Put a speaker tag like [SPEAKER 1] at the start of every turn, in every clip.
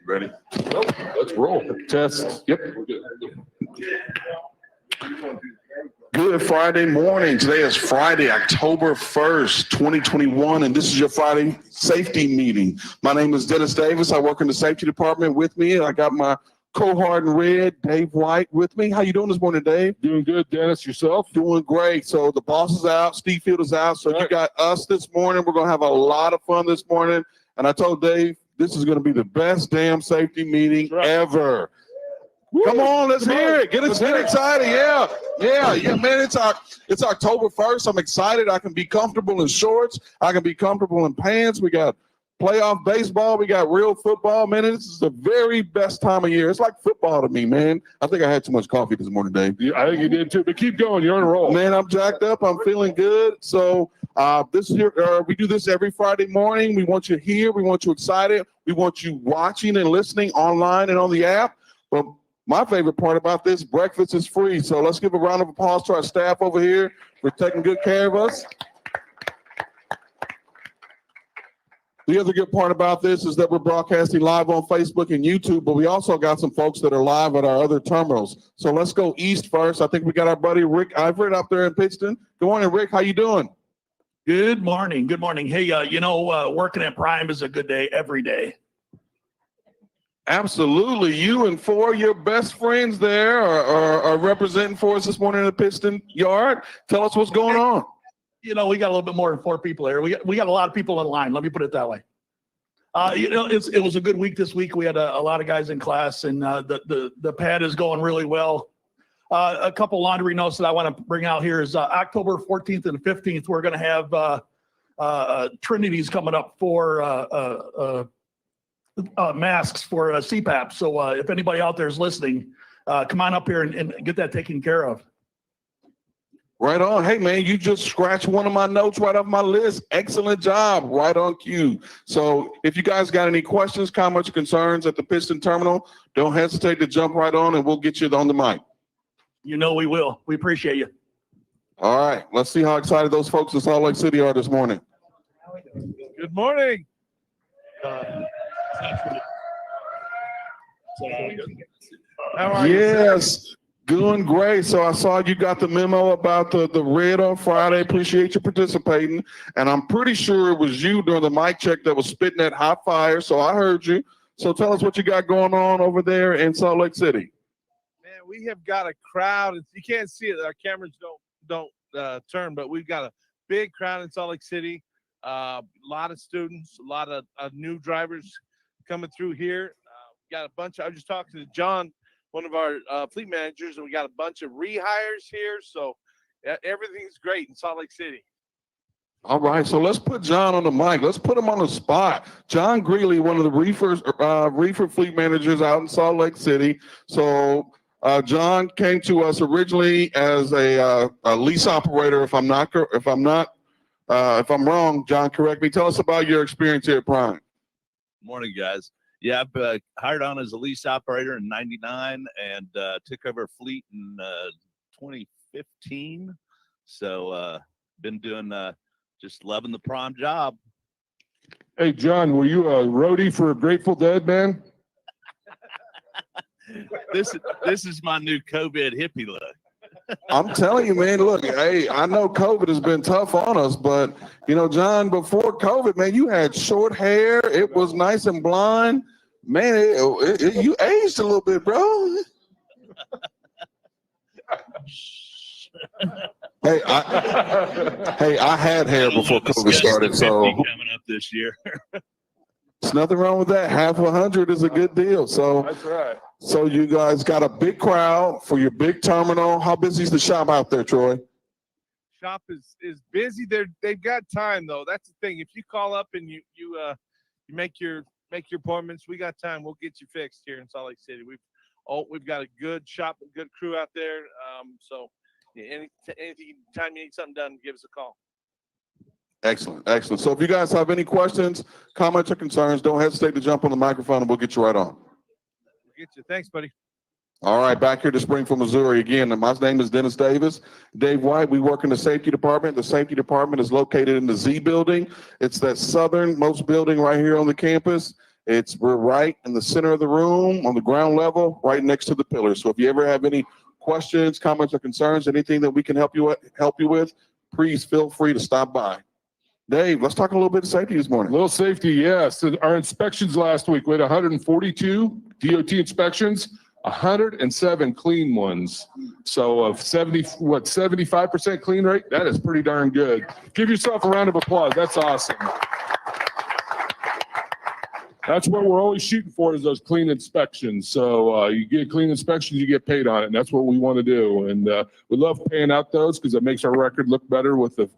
[SPEAKER 1] Ready? Oh, let's roll. Test. Yep. Good Friday morning. Today is Friday, October 1st, 2021, and this is your Friday safety meeting. My name is Dennis Davis. I work in the safety department. With me, I got my cohort in red, Dave White, with me. How you doing this morning, Dave?
[SPEAKER 2] Doing good, Dennis. Yourself?
[SPEAKER 1] Doing great. So the boss is out, Steve Field is out, so you got us this morning. We're going to have a lot of fun this morning, and I told Dave, this is going to be the best damn safety meeting ever. Woo. Come on, let's hear it. Get excited. Yeah, man. It's October 1st. I'm excited. I can be comfortable in shorts. I can be comfortable in pants. We got playoff baseball. We got real football. Man, this is the very best time of year. It's like football to me, man. I think I had too much coffee this morning, Dave.
[SPEAKER 2] Yeah, I think you did too, but keep going. You're on a roll.
[SPEAKER 1] Man, I'm jacked up. I'm feeling good. So this is we do this every Friday morning. We want you here. We want you excited. We want you watching and listening online and on the app. But my favorite part about this, breakfast is free. So let's give a round of applause to our staff over here for taking good care of us. The other good part about this is that we're broadcasting live on Facebook and YouTube, but we also got some folks that are live at our other terminals. So let's go east first. I think we got our buddy Rick Ivert up there in Pittston. Good morning, Rick. How you doing?
[SPEAKER 3] Good morning. Good morning. Hey, working at Prime is a good day every day.
[SPEAKER 1] Absolutely. You and four of your best friends there are representing for us this morning in the Pittston yard. Tell us what's going on.
[SPEAKER 3] We got a little bit more than four people here. We got a lot of people in line. Let me put it that way. It was a good week this week. We had a lot of guys in class, and the pad is going really well. A couple laundry notes that I want to bring out here is October 14th and 15th. We're going to have Trinity's coming up for masks for CPAP. So if anybody out there is listening, come on up here and get that taken care of.
[SPEAKER 1] Right on. Hey, man, you just scratched one of my notes right off my list. Excellent job. Right on cue. So if you guys got any questions, comments, or concerns at the Pittston terminal, don't hesitate to jump right on and we'll get you on the mic.
[SPEAKER 3] You know we will. We appreciate you.
[SPEAKER 1] All right. Let's see how excited those folks in Salt Lake City are this morning.
[SPEAKER 2] Good morning.
[SPEAKER 1] How are you? Yes. Doing great. So I saw you got the memo about the red on Friday. Appreciate you participating. And I'm pretty sure it was you during the mic check that was spitting that hot fire. So I heard you. So tell us what you got going on over there in Salt Lake City.
[SPEAKER 4] Man, we have got a crowd. You can't see it. Our cameras don't turn, but we've got a big crowd in Salt Lake City. A lot of students, a lot of new drivers coming through here. Got a bunch. I was just talking to John, one of our fleet managers, and we got a bunch of rehires here. So everything's great in Salt Lake City.
[SPEAKER 1] All right, so let's put John on the mic. Let's put him on the spot. John Greeley, one of the reefer fleet managers out in Salt Lake City. So John came to us originally as a lease operator. If I'm wrong, John, correct me. Tell us about your experience here at Prime.
[SPEAKER 5] Morning, guys. Yeah, I've hired on as a lease operator in '99 and took over a fleet in 2015. So been doing just loving the Prime job.
[SPEAKER 2] Hey, John, were you a roadie for a Grateful Dead band?
[SPEAKER 5] This is my new COVID hippie look.
[SPEAKER 1] I'm telling you, man, look, hey, I know COVID has been tough on us, but, John, before COVID, man, you had short hair. It was nice and blonde. Man, you aged a little bit, bro. Hey, I had hair before COVID started, so
[SPEAKER 5] coming up this year.
[SPEAKER 1] There's nothing wrong with that. Half 100 is a good deal. So
[SPEAKER 2] that's right.
[SPEAKER 1] So you guys got a big crowd for your big terminal. How busy is the shop out there, Troy?
[SPEAKER 4] Shop is busy. They've got time though. That's the thing. If you call up and you make your appointments, we got time. We'll get you fixed here in Salt Lake City. We've got a good shop, a good crew out there. So anytime you need something done, give us a call.
[SPEAKER 1] Excellent. So if you guys have any questions, comments, or concerns, don't hesitate to jump on the microphone and we'll get you right on.
[SPEAKER 4] We'll get you. Thanks, buddy.
[SPEAKER 1] All right, back here to Springfield, Missouri again. And my name is Dennis Davis. Dave White, we work in the safety department. The safety department is located in the Z building. It's that southernmost building right here on the campus. We're right in the center of the room on the ground level, right next to the pillars. So if you ever have any questions, comments, or concerns, anything that we can help you with, please feel free to stop by. Dave, let's talk a little bit of safety this morning.
[SPEAKER 2] A little safety, yes. So our inspections last week, we had 142 DOT inspections, 107 clean ones. So of 75% clean rate, that is pretty darn good. Give yourself a round of applause. That's awesome. That's what we're always shooting for, is those clean inspections. So you get clean inspections, you get paid on it. And that's what we want to do. And we love paying out those because it makes our record look better with the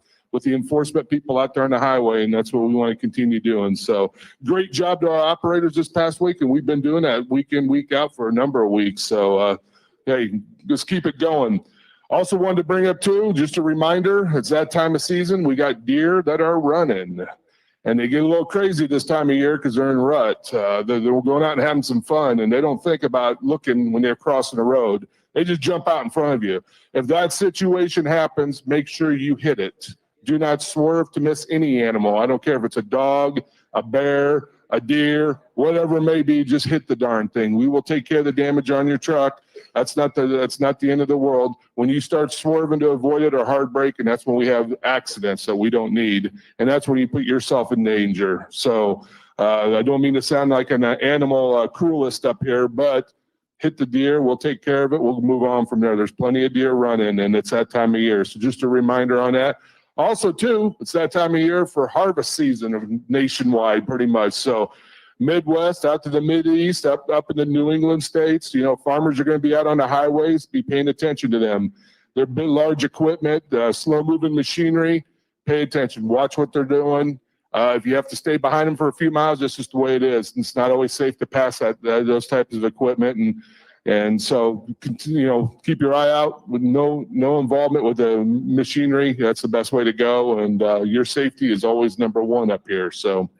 [SPEAKER 2] enforcement people out there on the highway. And that's what we want to continue doing. So great job to our operators this past week. And we've been doing that week in, week out for a number of weeks. So hey, just keep it going. Also wanted to bring up too, just a reminder, it's that time of season. We got deer that are running. And they get a little crazy this time of year because they're in rut. They're going out and having some fun, and they don't think about looking when they're crossing the road. They just jump out in front of you. If that situation happens, make sure you hit it. Do not swerve to miss any animal. I don't care if it's a dog, a bear, a deer, whatever it may be, just hit the darn thing. We will take care of the damage on your truck. That's not the end of the world. When you start swerving to avoid it or hard braking, that's when we have accidents that we don't need. And that's when you put yourself in danger. So I don't mean to sound like an animal cruelist up here, but hit the deer. We'll take care of it. We'll move on from there. There's plenty of deer running, and it's that time of year. So just a reminder on that. Also, too, it's that time of year for harvest season nationwide, pretty much. So Midwest, out to the Mideast, up in the New England states, farmers are going to be out on the highways. Be paying attention to them. They're big, large equipment, slow-moving machinery. Pay attention. Watch what they're doing. If you have to stay behind them for a few miles, that's just the way it is. It's not always safe to pass those types of equipment. And so, keep your eye out with no involvement with the machinery. That's the best way to go. And your safety is always number one up here. So,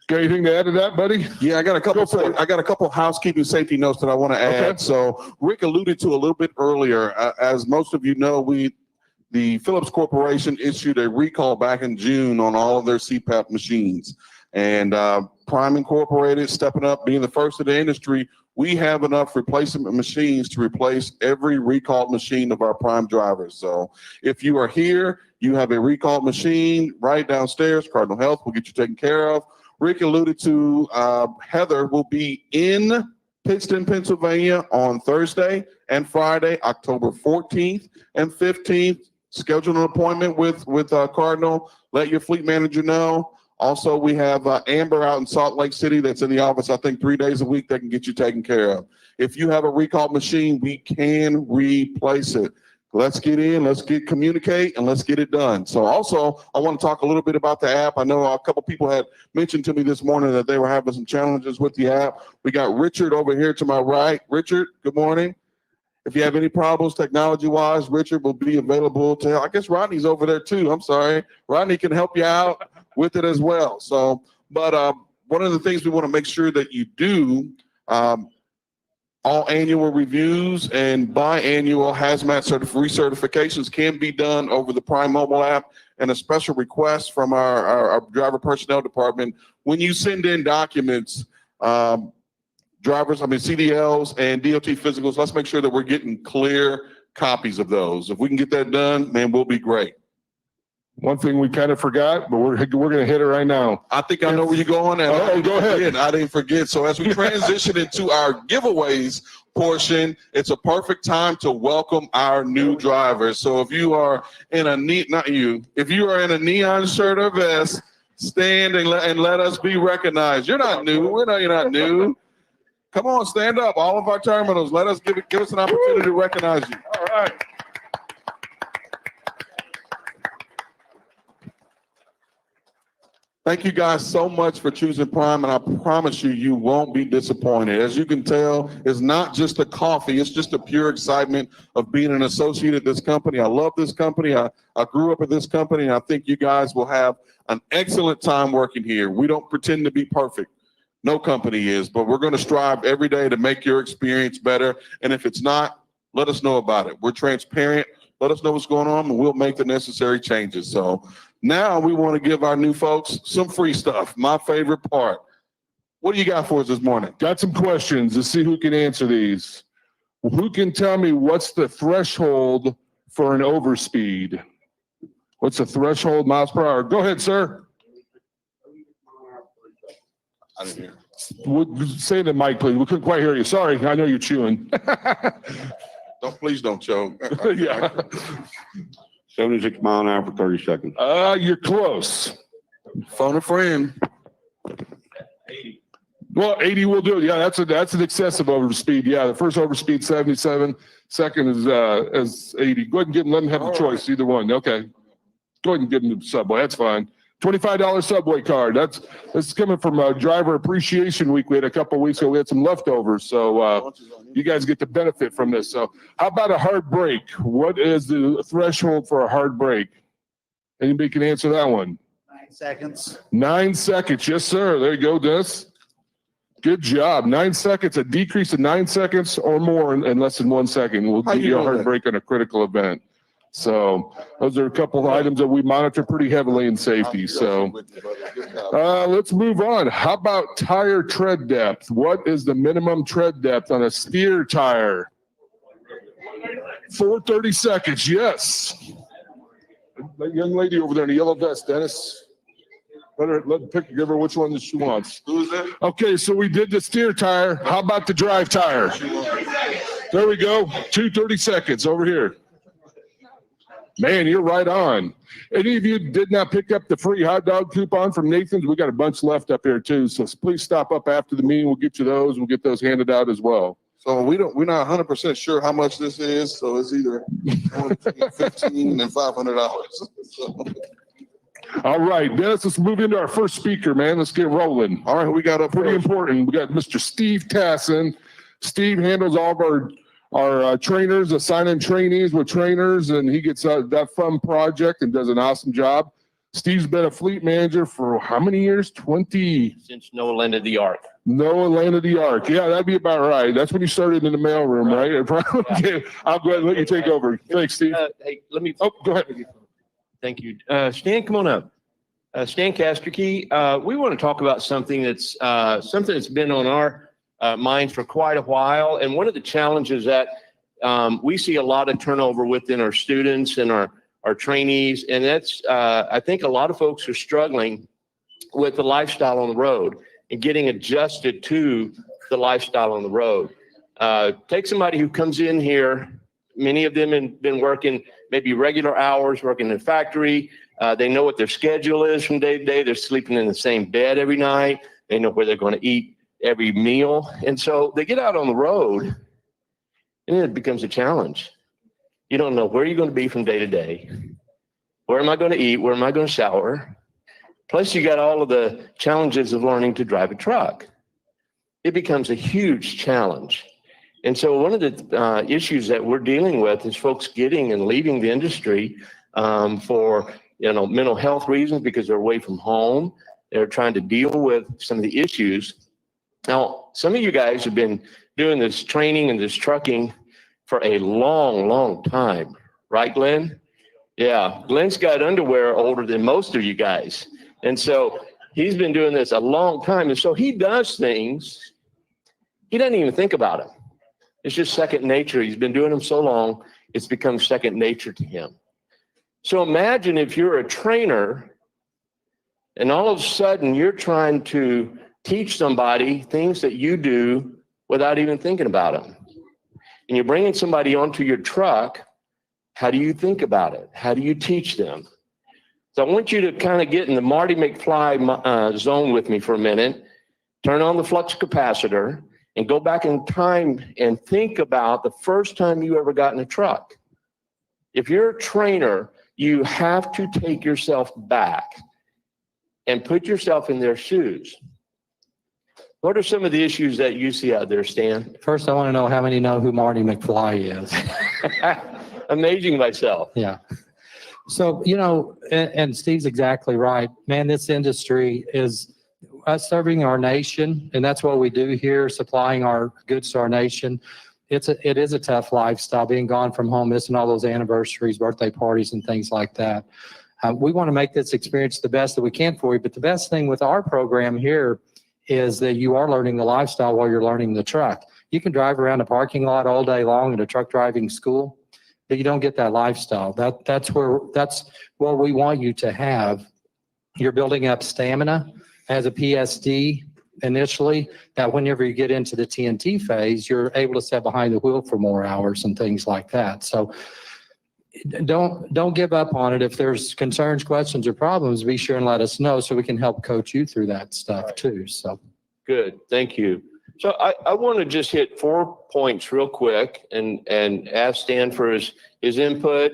[SPEAKER 2] got anything to add to that, buddy?
[SPEAKER 1] Yeah, I got a couple housekeeping safety notes that I want to add.
[SPEAKER 2] Okay.
[SPEAKER 1] So Rick alluded to a little bit earlier. As most of you know, the Phillips Corporation issued a recall back in June on all of their CPAP machines. And Prime Incorporated, stepping up, being the first in the industry, we have enough replacement machines to replace every recalled machine of our Prime drivers. So if you are here, you have a recalled machine right downstairs, Cardinal Health will get you taken care of. Rick alluded to Heather will be in Pittston, Pennsylvania on Thursday and Friday, October 14th and 15th. Schedule an appointment with Cardinal. Let your fleet manager know. Also, we have Amber out in Salt Lake City that's in the office, I think 3 days a week, that can get you taken care of. If you have a recalled machine, we can replace it. Let's get in, let's communicate, and let's get it done. So also, I want to talk a little bit about the app. I know a couple people had mentioned to me this morning that they were having some challenges with the app. We got Richard over here to my right. Richard, good morning. If you have any problems technology-wise, Richard will be available to help. I guess Rodney's over there too. I'm sorry. Rodney can help you out with it as well. So, but one of the things we want to make sure that you do, all annual reviews and biannual hazmat recertifications can be done over the Prime mobile app, and a special request from our driver personnel department. When you send in documents, CDLs and DOT physicals, let's make sure that we're getting clear copies of those. If we can get that done, man, we'll be great.
[SPEAKER 2] One thing we kind of forgot, but we're going to hit it right now.
[SPEAKER 1] I think I know where you're going. And
[SPEAKER 2] go ahead.
[SPEAKER 1] I didn't forget. So as we transition into our giveaways portion, it's a perfect time to welcome our new drivers. So if you are in if you are in a neon shirt or vest, stand and let us be recognized. You're not new. You're not new. Come on, stand up. All of our terminals. Let us give us an opportunity to recognize you.
[SPEAKER 2] All right.
[SPEAKER 1] Thank you guys so much for choosing Prime, and I promise you won't be disappointed. As you can tell, it's not just the coffee, it's just the pure excitement of being an associate at this company. I love this company. I grew up at this company, and I think you guys will have an excellent time working here. We don't pretend to be perfect. No company is, but we're going to strive every day to make your experience better. And if it's not, let us know about it. We're transparent. Let us know what's going on and we'll make the necessary changes. So now we want to give our new folks some free stuff. My favorite part. What do you got for us this morning?
[SPEAKER 2] Got some questions to see who can answer these. Who can tell me what's the threshold for an overspeed? What's the threshold miles per hour? Go ahead, sir.
[SPEAKER 1] I didn't hear.
[SPEAKER 2] Say the mic, please. We couldn't quite hear you. Sorry, I know you're chewing.
[SPEAKER 1] Please don't choke.
[SPEAKER 2] Yeah.
[SPEAKER 6] 76 mile an hour for 30 seconds.
[SPEAKER 2] You're close.
[SPEAKER 1] Phone a friend.
[SPEAKER 2] 80. Well, 80 will do it. Yeah, that's an excessive overspeed. Yeah, the first overspeed 77. Second is 80. Go ahead and let them have the choice. Either one. Okay. Go ahead and give them the Subway. That's fine. $25 Subway card. That's coming from Driver Appreciation Week. We had a couple of weeks ago. We had some leftovers, so you guys get to benefit from this. So, how about a hard break? What is the threshold for a hard break? Anybody can answer that one.
[SPEAKER 7] 9 seconds.
[SPEAKER 2] 9 seconds. Yes, sir. There you go, Dennis. Good job. 9 seconds. A decrease of 9 seconds or more in less than 1 second will give you a hard break on a critical event. So those are a couple of items that we monitor pretty heavily in safety. So let's move on. How about tire tread depth? What is the minimum tread depth on a steer tire? 430 seconds. Yes. That young lady over there in the yellow vest, Dennis. Give her which one that she wants.
[SPEAKER 1] Who is that?
[SPEAKER 2] Okay, so we did the steer tire. How about the drive tire? There we go. 230 seconds over here. Man, you're right on. Any of you did not pick up the free hot dog coupon from Nathan's? We got a bunch left up here too. So please stop up after the meeting. We'll get you those. We'll get those handed out as well.
[SPEAKER 1] So we're not 100% sure how much this is. So it's either $15 and $500. So.
[SPEAKER 2] All right, Dennis, let's move into our first speaker, man. Let's get rolling.
[SPEAKER 1] All right, we got up
[SPEAKER 2] Pretty important. We got Mr. Steve Tassin. Steve handles all of our trainers, assigning trainees with trainers, and he gets that fun project and does an awesome job. Steve's been a fleet manager for how many years? 20.
[SPEAKER 8] Since Noah landed the Ark.
[SPEAKER 2] Noah landed the Ark. Yeah, that'd be about right. That's when you started in the mailroom, right? Okay. I'll go ahead and let you take over. Thanks, Steve.
[SPEAKER 8] Hey, let me.
[SPEAKER 2] Oh, go ahead.
[SPEAKER 8] Thank you. Stan, come on up. Stan Kasterkey. We want to talk about something that's been on our minds for quite a while. And one of the challenges that we see a lot of turnover within our students and our trainees. And that's, I think a lot of folks are struggling with the lifestyle on the road and getting adjusted to the lifestyle on the road. Take somebody who comes in here, many of them have been working maybe regular hours, working in a factory. They know what their schedule is from day to day. They're sleeping in the same bed every night. They know where they're going to eat every meal. And so they get out on the road and it becomes a challenge. You don't know where you're going to be from day to day. Where am I going to eat? Where am I going to shower? Plus you got all of the challenges of learning to drive a truck. It becomes a huge challenge. And so one of the issues that we're dealing with is folks getting and leaving the industry for mental health reasons because they're away from home. They're trying to deal with some of the issues. Now, some of you guys have been doing this training and this trucking for a long, long time. Right, Glenn? Yeah, Glenn's got underwear older than most of you guys. And so he's been doing this a long time. And so he does things, he doesn't even think about them. It's just second nature. He's been doing them so long, it's become second nature to him. So imagine if you're a trainer and all of a sudden you're trying to teach somebody things that you do without even thinking about them. And you're bringing somebody onto your truck. How do you think about it? How do you teach them? So I want you to kind of get in the Marty McFly zone with me for a minute. Turn on the flux capacitor and go back in time and think about the first time you ever got in a truck. If you're a trainer, you have to take yourself back and put yourself in their shoes. What are some of the issues that you see out there, Stan?
[SPEAKER 7] First, I want to know how many know who Marty McFly is.
[SPEAKER 8] Amazing myself.
[SPEAKER 7] Yeah. So, and Steve's exactly right. Man, this industry is, us serving our nation, and that's what we do here, supplying our goods to our nation. It is a tough lifestyle, being gone from home, missing all those anniversaries, birthday parties, and things like that. We want to make this experience the best that we can for you, but the best thing with our program here is that you are learning the lifestyle while you're learning the truck. You can drive around a parking lot all day long at a truck driving school, but you don't get that lifestyle. That's what we want you to have. You're building up stamina as a PSD initially, that whenever you get into the TNT phase, you're able to sit behind the wheel for more hours and things like that. So don't give up on it. If there's concerns, questions, or problems, be sure and let us know so we can help coach you through that stuff too. So
[SPEAKER 8] Good, thank you. So I want to just hit 4 points real quick and ask Stan for his input.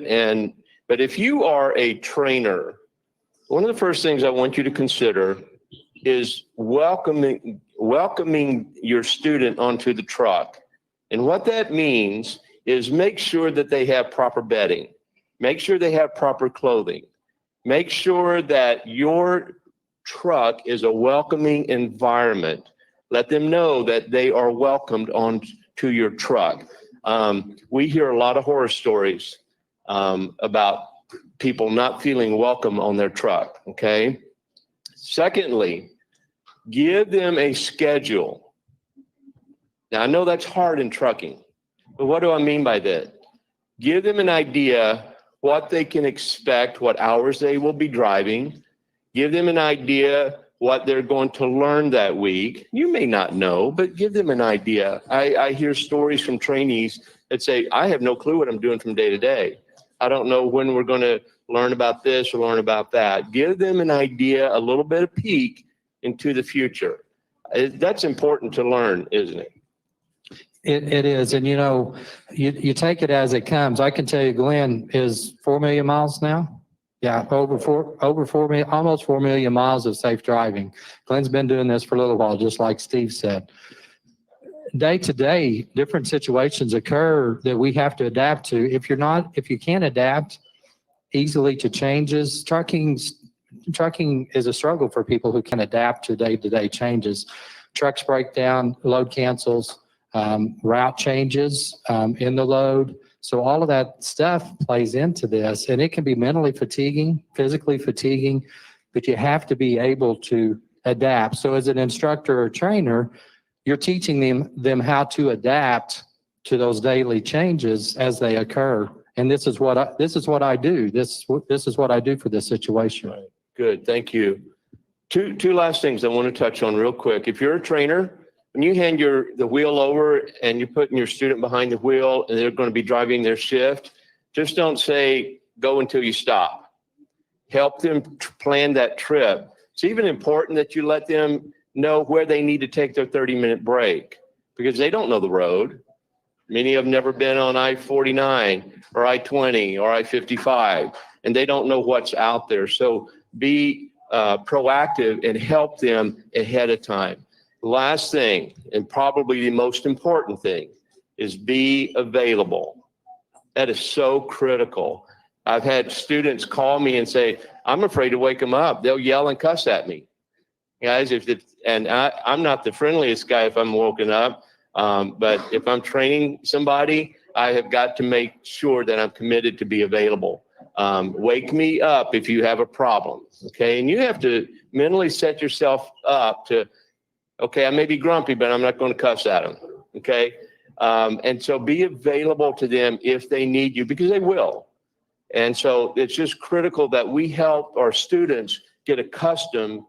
[SPEAKER 8] But if you are a trainer, one of the first things I want you to consider is welcoming your student onto the truck. And what that means is make sure that they have proper bedding, make sure they have proper clothing, make sure that your truck is a welcoming environment. Let them know that they are welcomed onto your truck. We hear a lot of horror stories about people not feeling welcome on their truck, okay? Secondly, give them a schedule. Now, I know that's hard in trucking, but what do I mean by that? Give them an idea what they can expect, what hours they will be driving. Give them an idea what they're going to learn that week. You may not know, but give them an idea. I hear stories from trainees that say, I have no clue what I'm doing from day to day. I don't know when we're going to learn about this or learn about that. Give them an idea, a little bit of peek into the future. That's important to learn, isn't it?
[SPEAKER 7] it is. And you take it as it comes. I can tell you Glenn is 4 million miles now. Yeah, over 4 million, almost 4 million miles of safe driving. Glenn's been doing this for a little while, just like Steve said. Day to day, different situations occur that we have to adapt to. If you can't adapt easily to changes, trucking is a struggle for people who can adapt to day-to-day changes. Trucks break down, load cancels, route changes in the load. So all of that stuff plays into this, and it can be mentally fatiguing, physically fatiguing, but you have to be able to adapt. So as an instructor or trainer, you're teaching them how to adapt to those daily changes as they occur. And this is what I do. This is what I do for this situation.
[SPEAKER 8] Right. Good, thank you. Two last things I want to touch on real quick. If you're a trainer, when you hand the wheel over and you're putting your student behind the wheel and they're going to be driving their shift, just don't say, go until you stop. Help them plan that trip. It's even important that you let them know where they need to take their 30-minute break because they don't know the road. Many have never been on I-49 or I-20 or I-55, and they don't know what's out there. So be proactive and help them ahead of time. Last thing, and probably the most important thing, is be available. That is so critical. I've had students call me and say, I'm afraid to wake them up. They'll yell and cuss at me. Guys, I'm not the friendliest guy if I'm woken up, but if I'm training somebody, I have got to make sure that I'm committed to be available. Wake me up if you have a problem, okay? And you have to mentally set yourself up to, okay, I may be grumpy, but I'm not going to cuss at them, okay? And so be available to them if they need you, because they will. And so it's just critical that we help our students get accustomed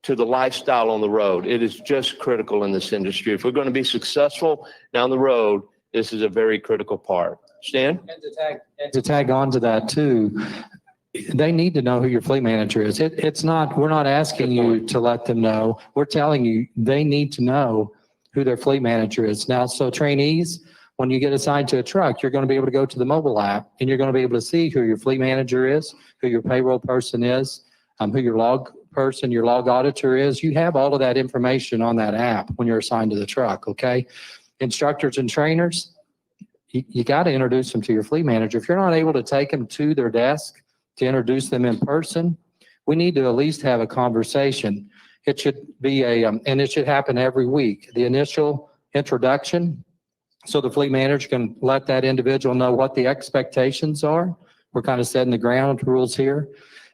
[SPEAKER 8] to the lifestyle on the road. It is just critical in this industry. If we're going to be successful down the road, this is a very critical part. Stan?
[SPEAKER 7] And to tag on to that too, they need to know who your fleet manager is. We're not asking you to let them know. We're telling you they need to know who their fleet manager is. Now, so trainees, when you get assigned to a truck, you're going to be able to go to the mobile app and you're going to be able to see who your fleet manager is, who your payroll person is, who your log person, your log auditor is. You have all of that information on that app when you're assigned to the truck, okay? Instructors and trainers, you got to introduce them to your fleet manager. If you're not able to take them to their desk to introduce them in person, we need to at least have a conversation. it should be and it should happen every week. The initial introduction, so the fleet manager can let that individual know what the expectations are. We're kind of setting the ground rules here.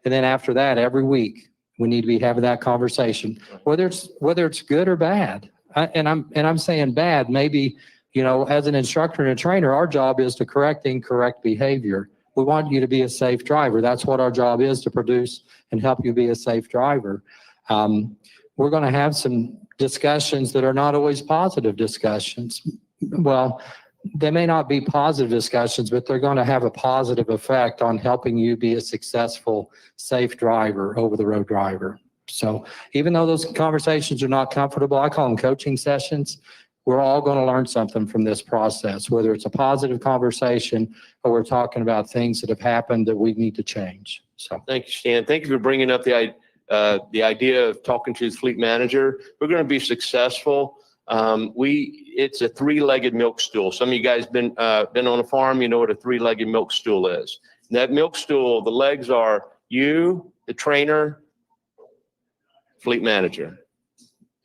[SPEAKER 7] And then after that, every week, we need to be having that conversation, whether it's good or bad. And I'm saying bad, maybe, as an instructor and a trainer, our job is to correct incorrect behavior. We want you to be a safe driver. That's what our job is, to produce and help you be a safe driver. We're going to have some discussions that are not always positive discussions. Well, they may not be positive discussions, but they're going to have a positive effect on helping you be a successful, safe driver, over-the-road driver. So even though those conversations are not comfortable, I call them coaching sessions. We're all going to learn something from this process, whether it's a positive conversation or we're talking about things that have happened that we need to change. So
[SPEAKER 8] Thank you, Stan. Thank you for bringing up the idea of talking to the fleet manager. We're going to be successful. It's a three-legged milk stool. Some of you guys been on a farm, you know what a three-legged milk stool is. And that milk stool, the legs are you, the trainer, fleet manager.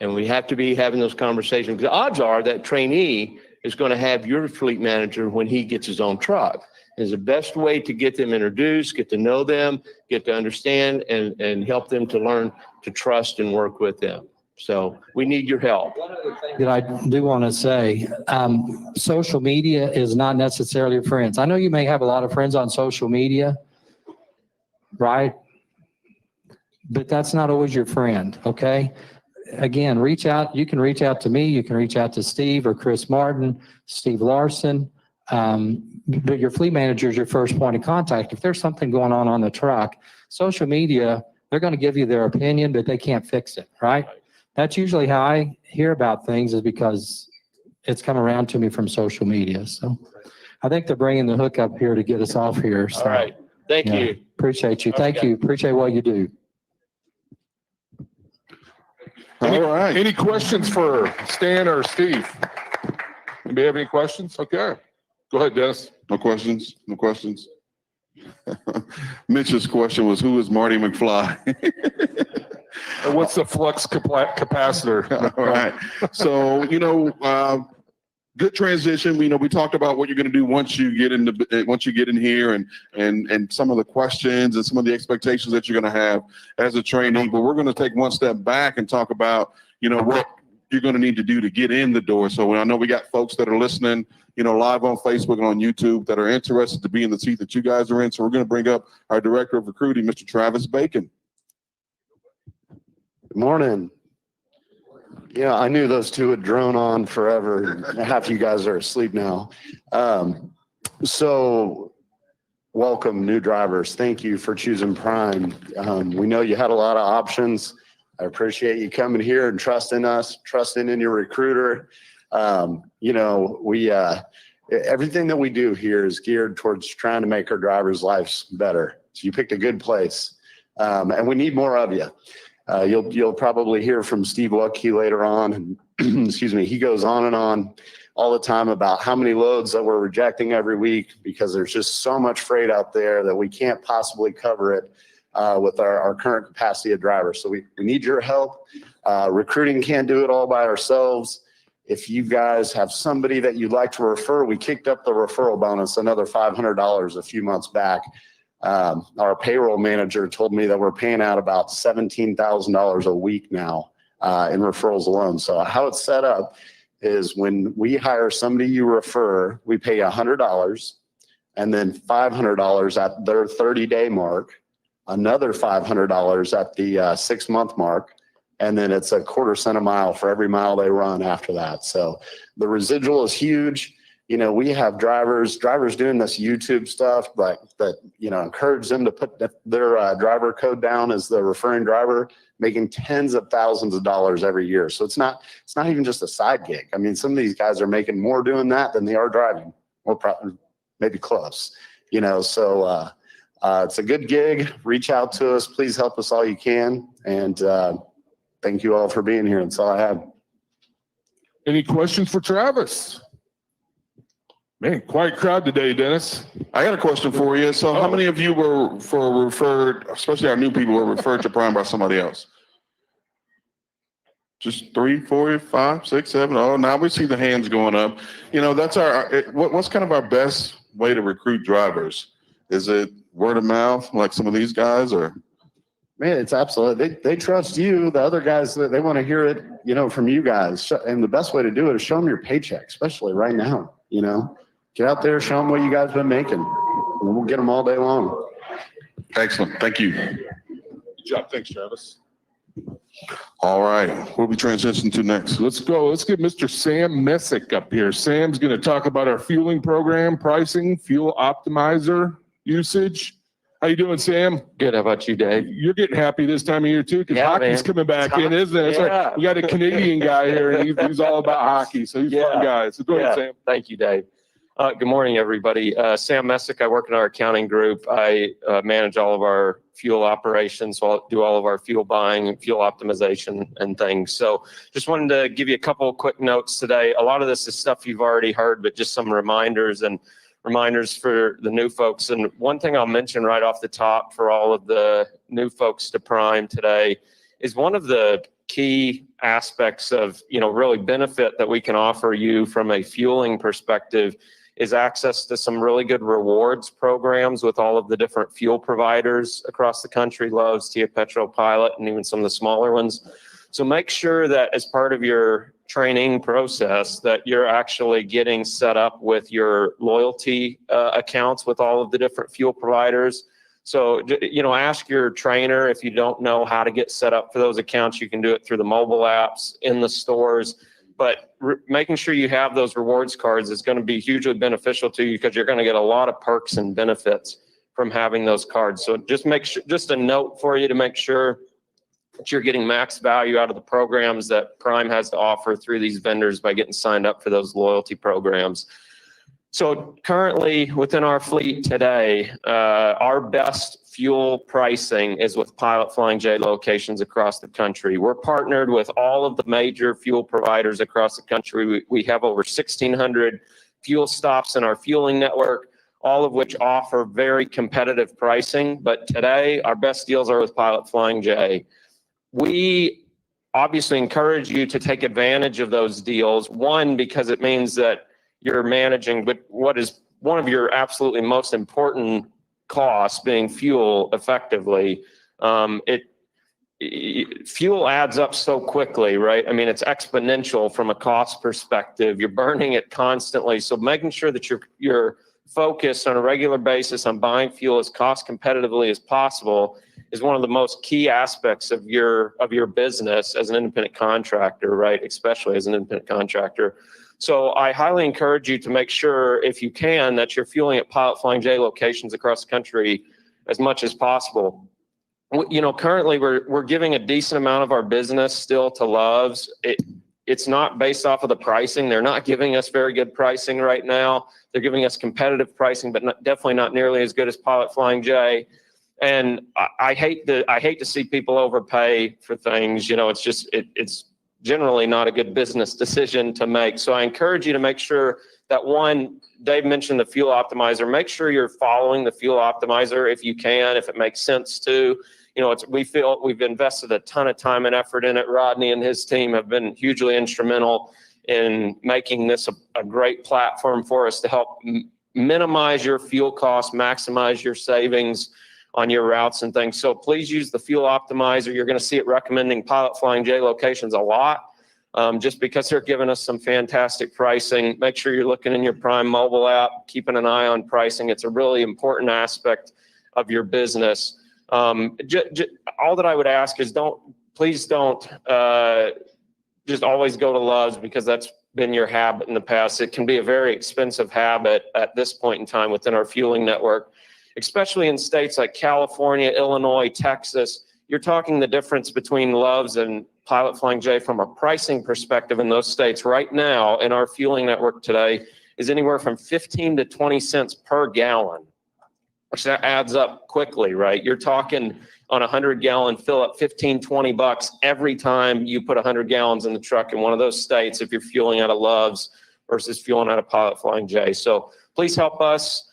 [SPEAKER 8] And we have to be having those conversations, because the odds are that trainee is going to have your fleet manager when he gets his own truck. It's the best way to get them introduced, get to know them, get to understand, and help them to learn to trust and work with them. So we need your help.
[SPEAKER 7] one other thing that I do want to say, social media is not necessarily your friends. I know you may have a lot of friends on social media, right? But that's not always your friend, okay? Again, reach out. You can reach out to me. You can reach out to Steve or Chris Martin, Steve Larson. But your fleet manager is your first point of contact. If there's something going on the truck, social media, they're going to give you their opinion, but they can't fix it, right? That's usually how I hear about things, is because it's come around to me from social media. So I think they're bringing the hook up here to get us off here. So,
[SPEAKER 8] All right. Thank
[SPEAKER 7] yeah,
[SPEAKER 8] you.
[SPEAKER 7] appreciate you. Thank you. Appreciate what you do.
[SPEAKER 2] Any,
[SPEAKER 1] All right.
[SPEAKER 2] any questions for Stan or Steve? Anybody have any questions? Okay. Go ahead, Dennis.
[SPEAKER 1] No questions? No questions? Mitch's question was, who is Marty McFly?
[SPEAKER 2] And what's the flux capacitor?
[SPEAKER 1] All right. So, good transition. We talked about what you're going to do once you get in here, and some of the questions and some of the expectations that you're going to have as a trainee. But we're going to take one step back and talk about, what you're going to need to do to get in the door. So I know we got folks that are listening, live on Facebook and on YouTube, that are interested to be in the seat that you guys are in. So we're going to bring up our Director of Recruiting, Mr. Travis Bacon.
[SPEAKER 9] Good morning. Yeah, I knew those two would drone on forever. Half of you guys are asleep now. So welcome, new drivers. Thank you for choosing Prime. We know you had a lot of options. I appreciate you coming here and trusting us, trusting in your recruiter. Everything that we do here is geared towards trying to make our drivers' lives better. So you picked a good place, and we need more of you. You'll probably hear from Steve Lucky later on, and excuse me, he goes on and on all the time about how many loads that we're rejecting every week, because there's just so much freight out there that we can't possibly cover it with our current capacity of drivers. So we need your help. Recruiting can't do it all by ourselves. If you guys have somebody that you'd like to refer, we kicked up the referral bonus another $500 a few months back. Our payroll manager told me that we're paying out about $17,000 a week now in referrals alone. So how it's set up is, when we hire somebody you refer, we pay $100, and then $500 at their 30-day mark, another $500 at the 6-month mark, and then it's a quarter cent a mile for every mile they run after that. So the residual is huge. We have drivers doing this YouTube stuff, but that, encourage them to put their driver code down as the referring driver, making tens of thousands of dollars every year. So it's not even just a side gig. I mean, some of these guys are making more doing that than they are driving, or maybe close, so it's a good gig. Reach out to us. Please help us all you can. And thank you all for being here. That's all I have.
[SPEAKER 2] Any questions for Travis? Man, quiet crowd today, Dennis.
[SPEAKER 1] I got a question for you. So how many of you were referred, especially our new people, were referred to Prime by somebody else? Just 3, 4, 5, 6, 7. Oh, now we see the hands going up. You know, that's what's kind of our best way to recruit drivers? Is it word of mouth, like some of these guys, or?
[SPEAKER 9] Man, it's absolutely, they trust you. The other guys, they want to hear it, you know, from you guys. And the best way to do it is show them your paycheck, especially right now, you know. Get out there, show them what you guys been making, and we'll get them all day long.
[SPEAKER 1] Excellent. Thank you.
[SPEAKER 2] Good job. Thanks, Travis.
[SPEAKER 1] All right. What we transition to next?
[SPEAKER 2] Let's go. Let's get Mr. Sam Messick up here. Sam's going to talk about our fueling program, pricing, fuel optimizer usage. How you doing, Sam?
[SPEAKER 10] Good. How about you, Dave?
[SPEAKER 2] You're getting happy this time of year too, because
[SPEAKER 10] Yeah,
[SPEAKER 2] hockey's
[SPEAKER 10] man.
[SPEAKER 2] coming back in, isn't it? That's
[SPEAKER 10] Yeah.
[SPEAKER 2] right. We got a Canadian guy here, and he's all about hockey, so he's a fun guy. So go ahead, Sam.
[SPEAKER 10] Thank you, Dave. Good morning, everybody. Sam Messick. I work in our accounting group. I manage all of our fuel operations, so I'll do all of our fuel buying and fuel optimization and things. So just wanted to give you a couple of quick notes today. A lot of this is stuff you've already heard, but just some reminders for the new folks. And one thing I'll mention right off the top for all of the new folks to Prime today is one of the key aspects of, really benefit that we can offer you from a fueling perspective is access to some really good rewards programs with all of the different fuel providers across the country, Love's, Tia Petro, Pilot, and even some of the smaller ones. So make sure that as part of your training process that you're actually getting set up with your loyalty accounts with all of the different fuel providers. So, ask your trainer if you don't know how to get set up for those accounts. You can do it through the mobile apps in the stores. But making sure you have those rewards cards is going to be hugely beneficial to you because you're going to get a lot of perks and benefits from having those cards. So just a note for you to make sure that you're getting max value out of the programs that Prime has to offer through these vendors by getting signed up for those loyalty programs. So currently within our fleet today, our best fuel pricing is with Pilot Flying J locations across the country. We're partnered with all of the major fuel providers across the country. We have over 1,600 fuel stops in our fueling network, all of which offer very competitive pricing. But today, our best deals are with Pilot Flying J. We obviously encourage you to take advantage of those deals. One, because it means that you're managing what is one of your absolutely most important costs, being fuel effectively. Fuel adds up so quickly, right? I mean, it's exponential from a cost perspective. You're burning it constantly. So making sure that you're focused on a regular basis on buying fuel as cost competitively as possible is one of the most key aspects of your business as an independent contractor, right? Especially as an independent contractor. So I highly encourage you to make sure, if you can, that you're fueling at Pilot Flying J locations across the country as much as possible. Currently we're giving a decent amount of our business still to Love's. It's not based off of the pricing. They're not giving us very good pricing right now. They're giving us competitive pricing, but definitely not nearly as good as Pilot Flying J. And I hate to see people overpay for things. It's generally not a good business decision to make. So I encourage you to make sure that, one, Dave mentioned the fuel optimizer. Make sure you're following the fuel optimizer if you can, if it makes sense to. We feel we've invested a ton of time and effort in it. Rodney and his team have been hugely instrumental in making this a great platform for us to help minimize your fuel costs, maximize your savings on your routes and things. So please use the fuel optimizer. You're going to see it recommending Pilot Flying J locations a lot, just because they're giving us some fantastic pricing. Make sure you're looking in your Prime mobile app, keeping an eye on pricing. It's a really important aspect of your business. All that I would ask is please don't just always go to Love's because that's been your habit in the past. It can be a very expensive habit at this point in time within our fueling network, especially in states like California, Illinois, Texas. You're talking the difference between Love's and Pilot Flying J from a pricing perspective in those states right now in our fueling network today is anywhere from 15 to 20 cents per gallon, which that adds up quickly, right? You're talking on a 100-gallon fill up, $15-20 every time you put 100 gallons in the truck in one of those states if you're fueling out of Love's versus fueling out of Pilot Flying J. So please help us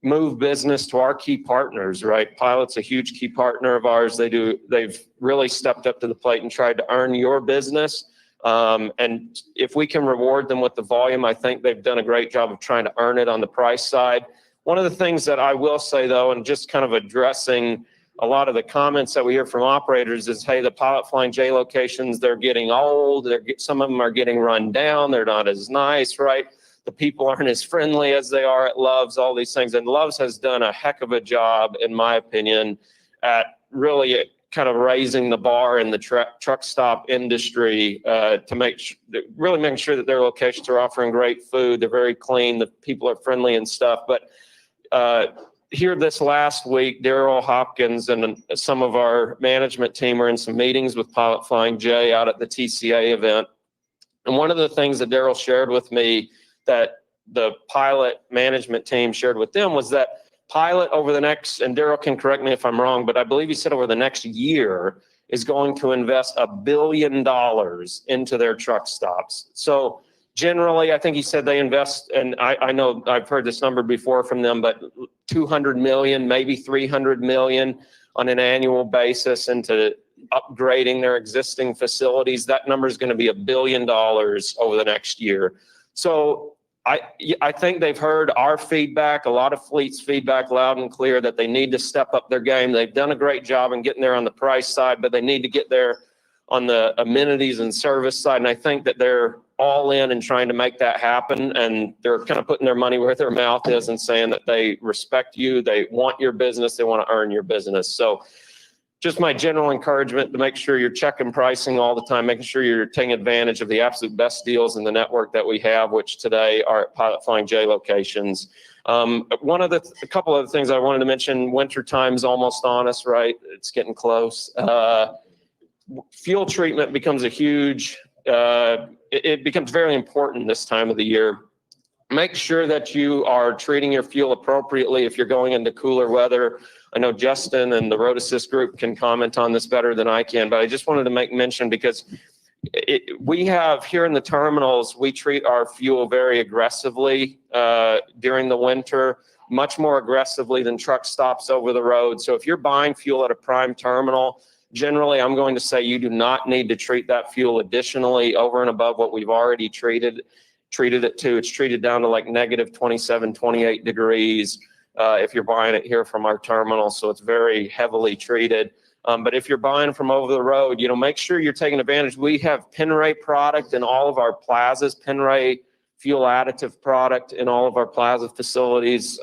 [SPEAKER 10] move business to our key partners, right? Pilot's a huge key partner of ours. They've really stepped up to the plate and tried to earn your business. And if we can reward them with the volume, I think they've done a great job of trying to earn it on the price side. One of the things that I will say though, and just kind of addressing a lot of the comments that we hear from operators is, hey, the Pilot Flying J locations, they're getting old. Some of them are getting run down. They're not as nice, right? The people aren't as friendly as they are at Love's, all these things. And Love's has done a heck of a job, in my opinion, at really kind of raising the bar in the truck stop industry to really making sure that their locations are offering great food. They're very clean. The people are friendly and stuff. But here this last week, Daryl Hopkins and some of our management team were in some meetings with Pilot Flying J out at the TCA event. And one of the things that Daryl shared with me that the Pilot management team shared with them was that Pilot over the next, and Daryl can correct me if I'm wrong, but I believe he said over the next year is going to invest $1 billion into their truck stops. So generally, I think he said they invest, and I know I've heard this number before from them, but 200 million, maybe 300 million on an annual basis into upgrading their existing facilities. That number is going to be $1 billion over the next year. So I think they've heard our feedback, a lot of fleets feedback loud and clear that they need to step up their game. They've done a great job in getting there on the price side, but they need to get there on the amenities and service side. And I think that they're all in and trying to make that happen. And they're kind of putting their money where their mouth is and saying that they respect you. They want your business. They want to earn your business. So just my general encouragement to make sure you're checking pricing all the time, making sure you're taking advantage of the absolute best deals in the network that we have, which today are at Pilot Flying J locations. A couple of the things I wanted to mention, winter time's almost on us, right? It's getting close. Fuel treatment becomes a huge, it becomes very important this time of the year. Make sure that you are treating your fuel appropriately if you're going into cooler weather. I know Justin and the Road Assist group can comment on this better than I can, but I just wanted to make mention because we have here in the terminals, we treat our fuel very aggressively during the winter, much more aggressively than truck stops over the road. So if you're buying fuel at a prime terminal, generally, I'm going to say you do not need to treat that fuel additionally over and above what we've already treated it to. It's treated down to like negative 27, 28 degrees if you're buying it here from our terminal. So it's very heavily treated. But if you're buying from over the road, make sure you're taking advantage. We have Penray product in all of our plazas, Penray fuel additive product in all of our plaza facilities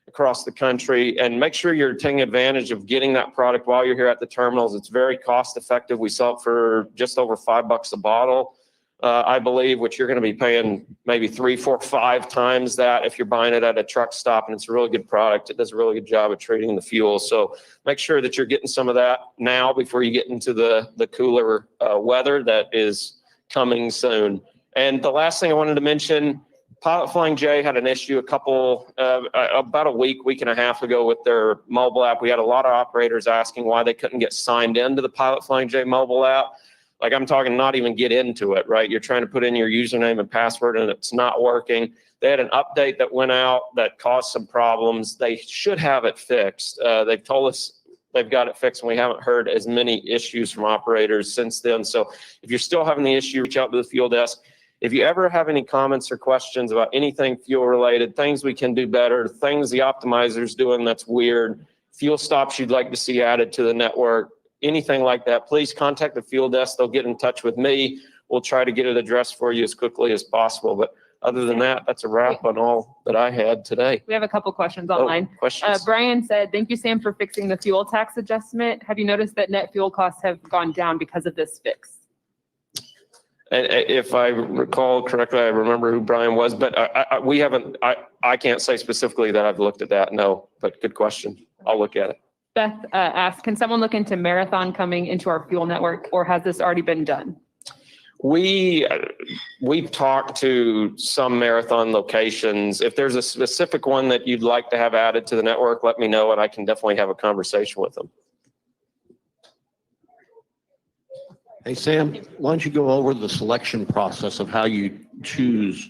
[SPEAKER 10] across the country, and make sure you're taking advantage of getting that product while you're here at the terminals. It's very cost effective. We sell it for just over $5 a bottle, I believe, which you're going to be paying maybe 3, 4, 5 times that if you're buying it at a truck stop. And it's a really good product. It does a really good job of treating the fuel. So make sure that you're getting some of that now before you get into the cooler weather that is coming soon. And the last thing I wanted to mention, Pilot Flying J had an issue about a week and a half ago with their mobile app. We had a lot of operators asking why they couldn't get signed into the Pilot Flying J mobile app. Like I'm talking not even get into it, right? You're trying to put in your username and password and it's not working. They had an update that went out that caused some problems. They should have it fixed. They've told us they've got it fixed and we haven't heard as many issues from operators since then. So if you're still having the issue, reach out to the fuel desk. If you ever have any comments or questions about anything fuel related, things we can do better, things the optimizer's doing that's weird, fuel stops you'd like to see added to the network, anything like that, please contact the fuel desk. They'll get in touch with me. We'll try to get it addressed for you as quickly as possible. But other than that, that's a wrap on all that I had today.
[SPEAKER 11] We have a couple questions online.
[SPEAKER 10] Questions?
[SPEAKER 11] Brian said, thank you, Sam, for fixing the fuel tax adjustment. Have you noticed that net fuel costs have gone down because of this fix?
[SPEAKER 10] And if I recall correctly, I remember who Brian was, but I can't say specifically that I've looked at that. No, but good question. I'll look at it.
[SPEAKER 11] Beth asked, can someone look into Marathon coming into our fuel network, or has this already been done?
[SPEAKER 10] We've talked to some Marathon locations. If there's a specific one that you'd like to have added to the network, let me know and I can definitely have a conversation with them.
[SPEAKER 12] Hey, Sam, why don't you go over the selection process of how you choose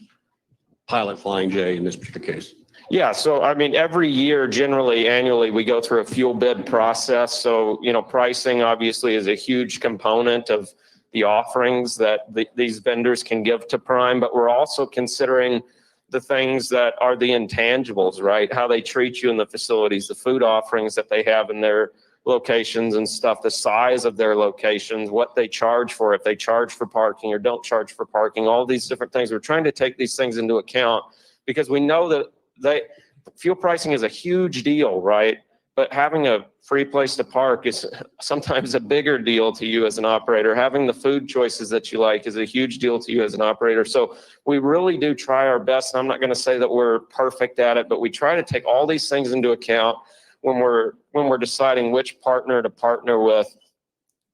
[SPEAKER 12] Pilot Flying J in this particular case?
[SPEAKER 10] Yeah, so I mean, every year, generally, annually, we go through a fuel bid process. So, pricing obviously is a huge component of the offerings that these vendors can give to Prime, but we're also considering the things that are the intangibles, right? How they treat you in the facilities, the food offerings that they have in their locations and stuff, the size of their locations, what they charge for, if they charge for parking or don't charge for parking, all these different things. We're trying to take these things into account because we know that fuel pricing is a huge deal, right? But having a free place to park is sometimes a bigger deal to you as an operator. Having the food choices that you like is a huge deal to you as an operator. So we really do try our best. And I'm not going to say that we're perfect at it, but we try to take all these things into account when we're deciding which partner to partner with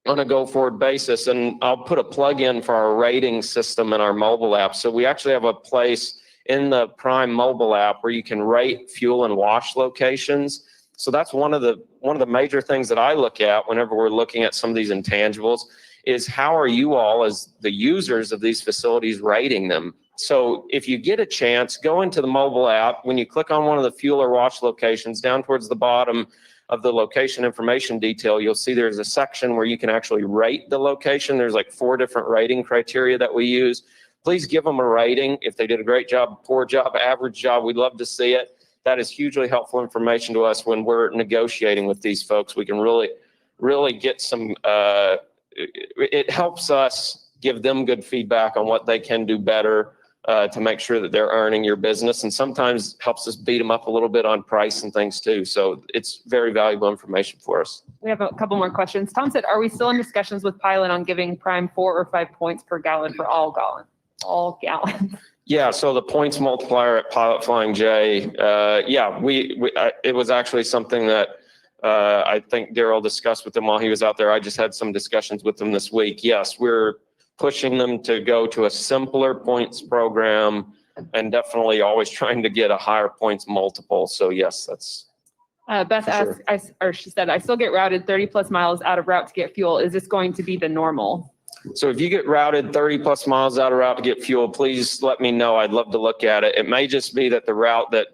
[SPEAKER 10] on a go-forward basis. And I'll put a plug in for our rating system in our mobile app. So we actually have a place in the Prime mobile app where you can rate fuel and wash locations. So that's one of the major things that I look at whenever we're looking at some of these intangibles is how are you all as the users of these facilities rating them? So if you get a chance, go into the mobile app. When you click on one of the fuel or wash locations, down towards the bottom of the location information detail, you'll see there's a section where you can actually rate the location. There's like 4 different rating criteria that we use. Please give them a rating. If they did a great job, poor job, average job, we'd love to see it. That is hugely helpful information to us when we're negotiating with these folks. We can really get some, it helps us give them good feedback on what they can do better to make sure that they're earning your business, and sometimes helps us beat them up a little bit on price and things too. So it's very valuable information for us.
[SPEAKER 11] We have a couple more questions. Tom said, are we still in discussions with Pilot on giving Prime 4 or 5 points per gallon for all gallons?
[SPEAKER 10] Yeah, so the points multiplier at Pilot Flying J, it was actually something that I think Daryl discussed with him while he was out there. I just had some discussions with them this week. Yes, we're pushing them to go to a simpler points program and definitely always trying to get a higher points multiple. So yes, that's.
[SPEAKER 11] Beth asked, she said, I still get routed 30 plus miles out of route to get fuel. Is this going to be the normal?
[SPEAKER 10] So if you get routed 30 plus miles out of route to get fuel, please let me know. I'd love to look at it. It may just be that the route that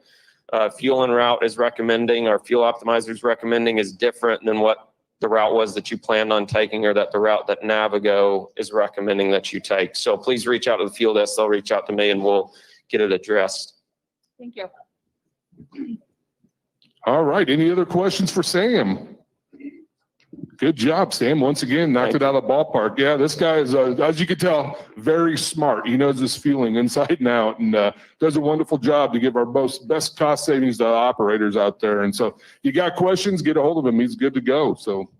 [SPEAKER 10] Fuel and Route is recommending or Fuel Optimizer is recommending is different than what the route was that you planned on taking, or that the route that Navigo is recommending that you take. So please reach out to the fuel desk. They'll reach out to me and we'll get it addressed.
[SPEAKER 11] Thank you.
[SPEAKER 2] All right. Any other questions for Sam? Good job, Sam. Once again, knocked it out of the ballpark. Yeah, this guy is, as you can tell, very smart. He knows this feeling inside and out, and does a wonderful job to give our best cost savings to the operators out there. And so you got questions, get a hold of him. He's good to go. So,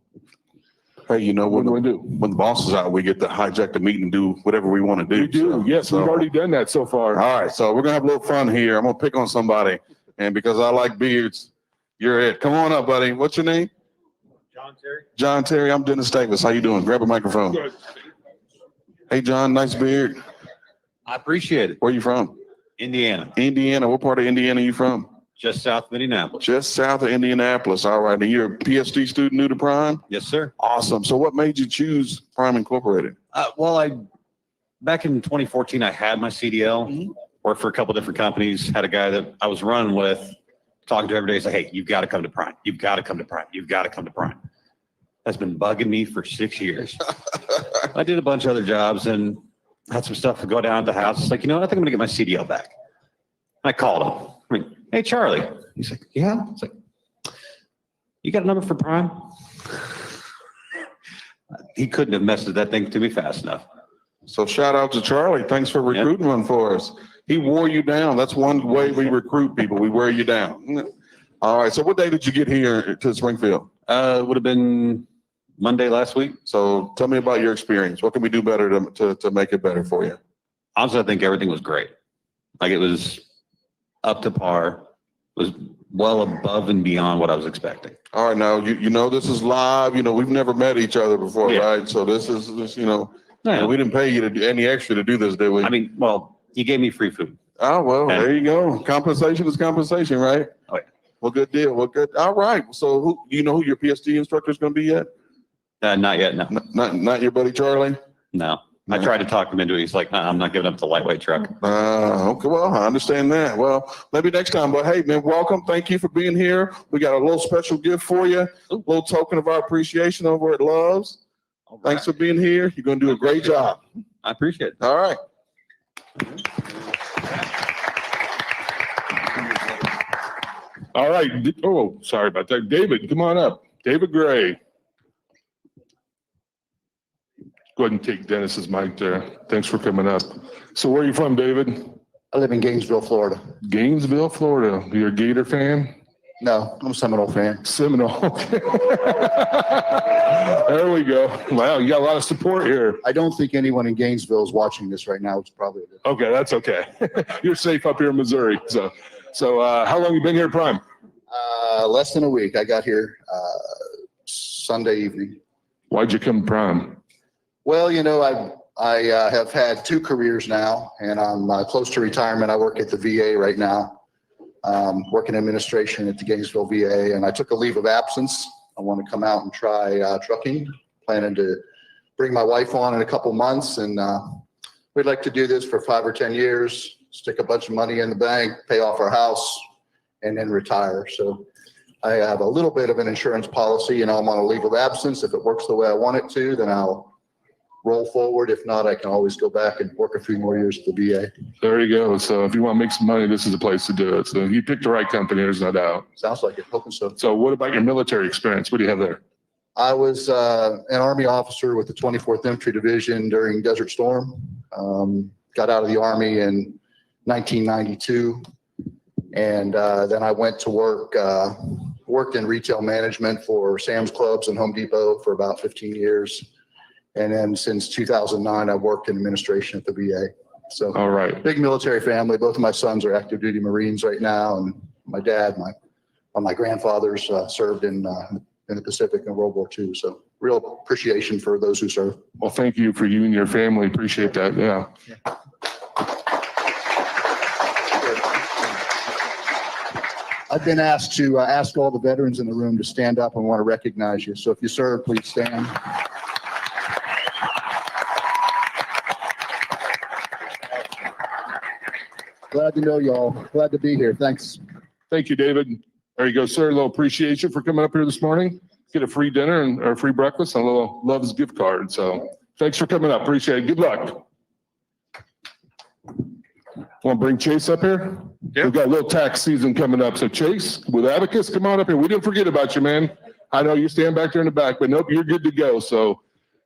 [SPEAKER 1] hey, you know,
[SPEAKER 2] what do we do?
[SPEAKER 1] When the boss is out, we get to hijack the meeting and do whatever we want to do.
[SPEAKER 2] We do.
[SPEAKER 1] So,
[SPEAKER 2] yes, we've already done that so far.
[SPEAKER 1] All right. So we're going to have a little fun here. I'm going to pick on somebody. And because I like beards, you're it. Come on up, buddy. What's your name?
[SPEAKER 13] John Terry.
[SPEAKER 1] John Terry. I'm Dennis Davis. How you doing? Grab a microphone.
[SPEAKER 2] Good.
[SPEAKER 1] Hey, John. Nice beard.
[SPEAKER 13] I appreciate it.
[SPEAKER 1] Where you from?
[SPEAKER 13] Indiana,
[SPEAKER 1] Indiana. What part of Indiana are you from?
[SPEAKER 13] just south of Indianapolis.
[SPEAKER 1] Just south of Indianapolis. All right. And you're a PhD student new to Prime?
[SPEAKER 13] Yes, sir.
[SPEAKER 1] Awesome. So what made you choose Prime Incorporated?
[SPEAKER 13] Back in 2014, I had my CDL, worked for a couple different companies, had a guy that I was running with, talking to every day, say, hey, you've got to come to Prime. You've got to come to Prime. You've got to come to Prime. That's been bugging me for 6 years. I did a bunch of other jobs and had some stuff to go down at the house. It's like, you know what? I think I'm going to get my CDL back. And I called him. I'm like, hey, Charlie. He's like, yeah. It's like, you got a number for Prime? He couldn't have messaged that thing to me fast enough.
[SPEAKER 1] So shout out to Charlie. Thanks for recruiting one for us. He wore you down. That's one way we recruit people. We wear you down. All right. So what day did you get here to Springfield?
[SPEAKER 13] It would have been Monday last week.
[SPEAKER 1] So tell me about your experience. What can we do better to make it better for you?
[SPEAKER 13] Honestly, I think everything was great. Like it was up to par. It was well above and beyond what I was expecting.
[SPEAKER 1] All right. Now, you know, this is live. You know, we've never met each other before, right? So this is, you know, we didn't pay you to do any extra to do this, did we?
[SPEAKER 13] I mean, well, you gave me free food.
[SPEAKER 1] Oh, well, there you go. Compensation is compensation, right?
[SPEAKER 13] Oh, yeah.
[SPEAKER 1] Well, good deal. Well, good. All right. So do you know who your PSD instructor is going to be yet?
[SPEAKER 13] Not yet, no.
[SPEAKER 1] Not your buddy Charlie?
[SPEAKER 13] No. I tried to talk him into it. He's like, I'm not giving up the lightweight truck.
[SPEAKER 1] Okay, well, I understand that. Well, maybe next time. But hey, man, welcome. Thank you for being here. We got a little special gift for you, a little token of our appreciation over at Love's. Thanks for being here. You're going to do a great job.
[SPEAKER 13] I appreciate it.
[SPEAKER 1] All right.
[SPEAKER 2] All right. Oh, sorry about that. David, come on up. David Gray. Go ahead and take Dennis's mic there. Thanks for coming up. So where are you from, David?
[SPEAKER 14] I live in Gainesville, Florida.
[SPEAKER 2] Gainesville, Florida. You're a Gator fan?
[SPEAKER 14] No, I'm a Seminole fan.
[SPEAKER 2] Seminole. There we go. Wow, you got a lot of support here.
[SPEAKER 14] I don't think anyone in Gainesville is watching this right now. It's probably a good.
[SPEAKER 2] Okay, that's okay. You're safe up here in Missouri. So how long you been here at Prime?
[SPEAKER 14] Less than a week. I got here Sunday evening.
[SPEAKER 2] Why'd you come to Prime?
[SPEAKER 14] Well, you know, I have had 2 careers now, and I'm close to retirement. I work at the VA right now. Working administration at the Gainesville VA, and I took a leave of absence. I want to come out and try trucking, planning to bring my wife on in a couple months, and we'd like to do this for 5 or 10 years, stick a bunch of money in the bank, pay off our house, and then retire. So I have a little bit of an insurance policy, and I'm on a leave of absence. If it works the way I want it to, then I'll roll forward. If not, I can always go back and work a few more years at the VA.
[SPEAKER 2] There you go. So if you want to make some money, this is the place to do it. So you picked the right company, there's no doubt.
[SPEAKER 14] Sounds like it. Hoping so.
[SPEAKER 2] So what about your military experience? What do you have there?
[SPEAKER 14] I was an Army officer with the 24th Infantry Division during Desert Storm. Got out of the Army in 1992. And then I went to worked in retail management for Sam's Clubs and Home Depot for about 15 years. And then since 2009, I've worked in administration at the VA. So
[SPEAKER 2] all right,
[SPEAKER 14] big military family. Both of my sons are active duty Marines right now. And my dad, my grandfathers served in the Pacific in World War II. So real appreciation for those who serve.
[SPEAKER 2] Well, thank you for you and your family. Appreciate that. Yeah.
[SPEAKER 14] I've been asked to ask all the veterans in the room to stand up and want to recognize you. So if you serve, please stand. Glad to know y'all. Glad to be here. Thanks.
[SPEAKER 2] Thank you, David. There you go, sir. A little appreciation for coming up here this morning. Get a free dinner or a free breakfast and a little Love's gift card. So thanks for coming up. Appreciate it. Good luck. Want to bring Chase up here?
[SPEAKER 15] Yeah.
[SPEAKER 2] We've got a little tax season coming up. So Chase with Abacus, come on up here. We didn't forget about you, man. I know you stand back there in the back, but nope, you're good to go. So